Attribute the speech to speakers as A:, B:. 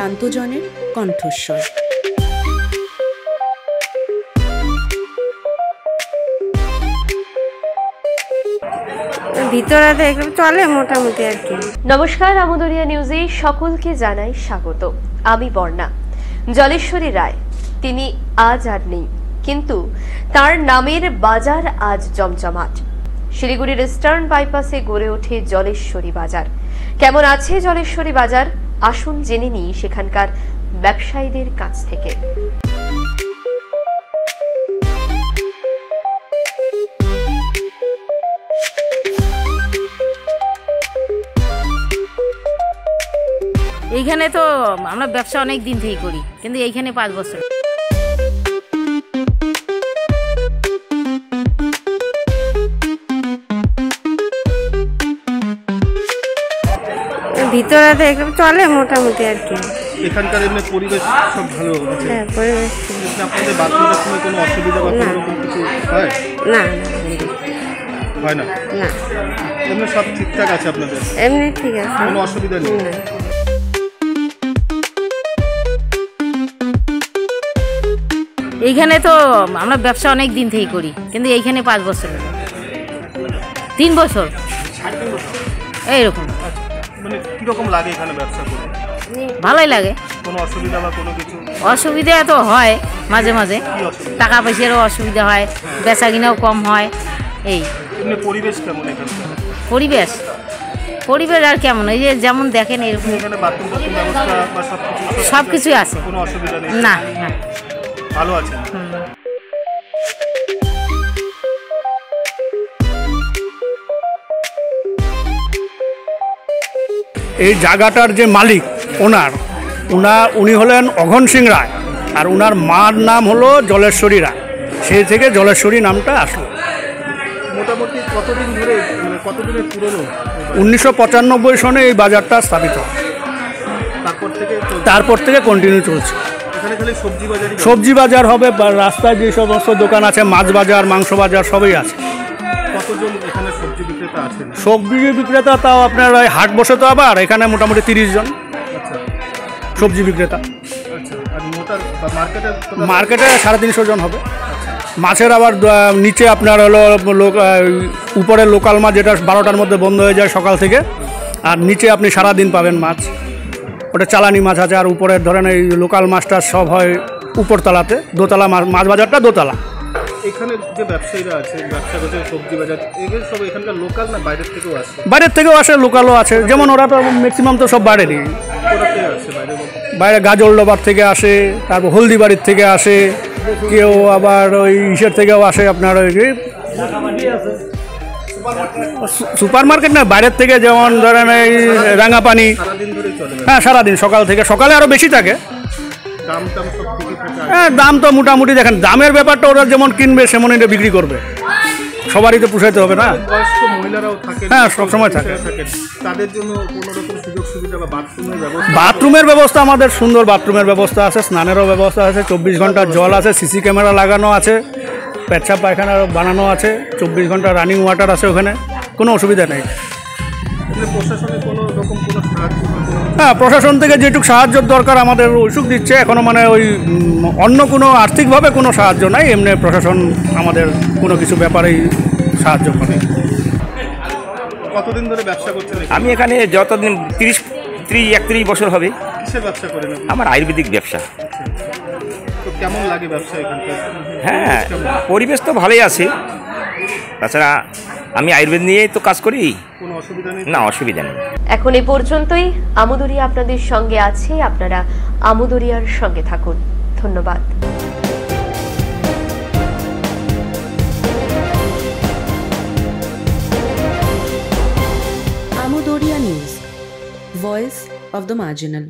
A: প্রান্তজনের কণ্ঠস্বর।
B: ভিতরে চলে মোটামুটি আর কি।
C: নমস্কার, আমুদরিয়া নিউজে সকলকে জানাই স্বাগত। আমি বর্ণা। জলেশ্বরী রায় তিনি আজ আর নেই, কিন্তু তার নামের বাজার আজ জমজমাট। শিলিগুড়ির ইস্টার্ন বাইপাসে গড়ে ওঠে জলেশ্বরী বাজার। কেমন আছে জলেশ্বরী বাজার, আসুন জেনে নিই সেখানকার ব্যবসায়ীদের কাছ থেকে।
D: এইখানে তো আমরা ব্যবসা অনেক দিন থেকে করি, কিন্তু এইখানে 5 বছর।
B: ভিতরে চলে মোটামুটি আর কি।
E: এখানকার এমনি পরিবেশ সব ভালো আছে?
B: হ্যাঁ, পরিবেশ।
E: আপনাদের বাথরুমের সময় কোনো অসুবিধা বা কোনো রকম কিছু হয়?
B: না
E: হয় না?
B: না,
E: এমনি সব ঠিকঠাক আছে আপনাদের?
B: এমনি ঠিক আছে,
E: কোনো অসুবিধা নেই?
D: এইখানে তো আমরা ব্যবসা অনেক দিন থেকে করি, কিন্তু এইখানে 5 বছর, 3 বছর এইরকম।
E: মানে কিরকম লাগে এখানে ব্যবসা করে?
D: ভালোই লাগে।
E: কোনো অসুবিধা বা কোনো কিছু?
D: অসুবিধা তো হয় মাঝে মাঝে, টাকা পয়সারও অসুবিধা হয়, বেচা কিনাও কম হয়। এই
E: এমনি পরিবেশ কেমন এখানকার?
D: পরিবেশ আর কেমন, এই যে যেমন দেখেন এরকম।
E: এখানে বাথরুম ব্যবস্থা বা
D: সব কিছু আছে,
E: কোনো অসুবিধা নেই?
D: না না,
E: ভালো আছে।
F: এই জায়গাটার যে মালিক উনি হলেন অঘন সিং রায়, আর উনার মার নাম হলো জলেশ্বরী রায়। সেই থেকে জলেশ্বরী নামটা আসলো।
E: মোটামুটি কতদিন ধরে, মানে কতদিনের পুরনো?
F: 1995 সনে এই বাজারটা স্থাপিত। তারপর থেকে কন্টিনিউ চলছে।
E: এখানে খালি
F: সবজি বাজার হবে, রাস্তায় যে সমস্ত দোকান আছে, মাছ বাজার, মাংস বাজার সবই আছে।
E: কতজন এখানে সবজি বিক্রেতা আছেন?
F: সবজি বিক্রেতা তাও আপনার ওই হাট বসে তো, আবার এখানে মোটামুটি 30 জন সবজি বিক্রেতা। মার্কেটে 350 জন হবে। মাছের আবার নিচে আপনার হলো উপরে লোকাল মাছ, যেটা 12টার মধ্যে বন্ধ হয়ে যায় সকাল থেকে, আর নিচে আপনি সারাদিন পাবেন মাছ। ওটা চালানি মাছ আছে, আর উপরে ধরেন এই লোকাল মাছটা সব হয় উপরতলাতে, দোতলা মাছ বাজারটা দোতলা।
E: এখানে যে ব্যবসায়ীরা আছে, ব্যবসা করছে সবজি বাজার, এগুলো সব এখানকার লোকাল না বাইরের থেকেও আসে?
F: বাইরের থেকেও আসে, লোকালও আছে। যেমন ওরা তো ম্যাক্সিমাম তো সব বাইরেরই। বাইরে গাজলডোবার থেকে আসে, তারপর হলদিবাড়ির থেকে আসে, কেউ আবার ওই ইসের থেকেও আসে আপনার ওই সুপার মার্কেট না, বাইরের থেকে, যেমন ধরেন এই রাঙাপানি। হ্যাঁ, সারাদিন সকাল থেকে, সকালে আরও বেশি থাকে। হ্যাঁ, দাম তো মোটামুটি দেখেন, দামের ব্যাপারটা ওরা যেমন কিনবে সেমনই বিক্রি করবে, সবারই তো পুষাইতে হবে না। হ্যাঁ, সবসময় থাকে।
E: তাদের জন্য কোনো রকম সুযোগ সুবিধা বা
F: বাথরুমের ব্যবস্থা, আমাদের সুন্দর বাথরুমের ব্যবস্থা আছে, স্নানেরও ব্যবস্থা আছে, 24 ঘন্টা জল আছে, সিসি ক্যামেরা লাগানো আছে, পেচ্ছাপ পায়খানা বানানো আছে, 24 ঘন্টা রানিং ওয়াটার আছে, ওখানে কোনো অসুবিধা নেই। হ্যাঁ, প্রশাসন থেকে যেটুকু সাহায্যের দরকার আমাদের ওইসব দিচ্ছে এখনও, মানে ওই অন্য কোনো আর্থিকভাবে কোনো সাহায্য নাই, এমনি প্রশাসন আমাদের কোনো কিছু ব্যাপারেই সাহায্য করে।
E: কতদিন ধরে ব্যবসা করছেন?
G: আমি এখানে যতদিন 31 বছর হবে।
E: কিসের ব্যবসা করেন?
G: আমার আয়ুর্বেদিক ব্যবসা।
E: তো কেমন লাগে ব্যবসা এখানকার?
G: হ্যাঁ, পরিবেশ তো ভালোই আছে। তাছাড়া আমি আয়ুর্বেদ নিয়েই তো কাজ করি।
E: কোনো অসুবিধা নেই? না,
G: অসুবিধা নেই।
C: এখন এই পর্যন্তই। আমুদরিয়া আপনাদের সঙ্গে আছে, আপনারা আমুদরিয়ার সঙ্গে থাকুন। ধন্যবাদ।
A: আমুদরিয়া news, voice of the marginal.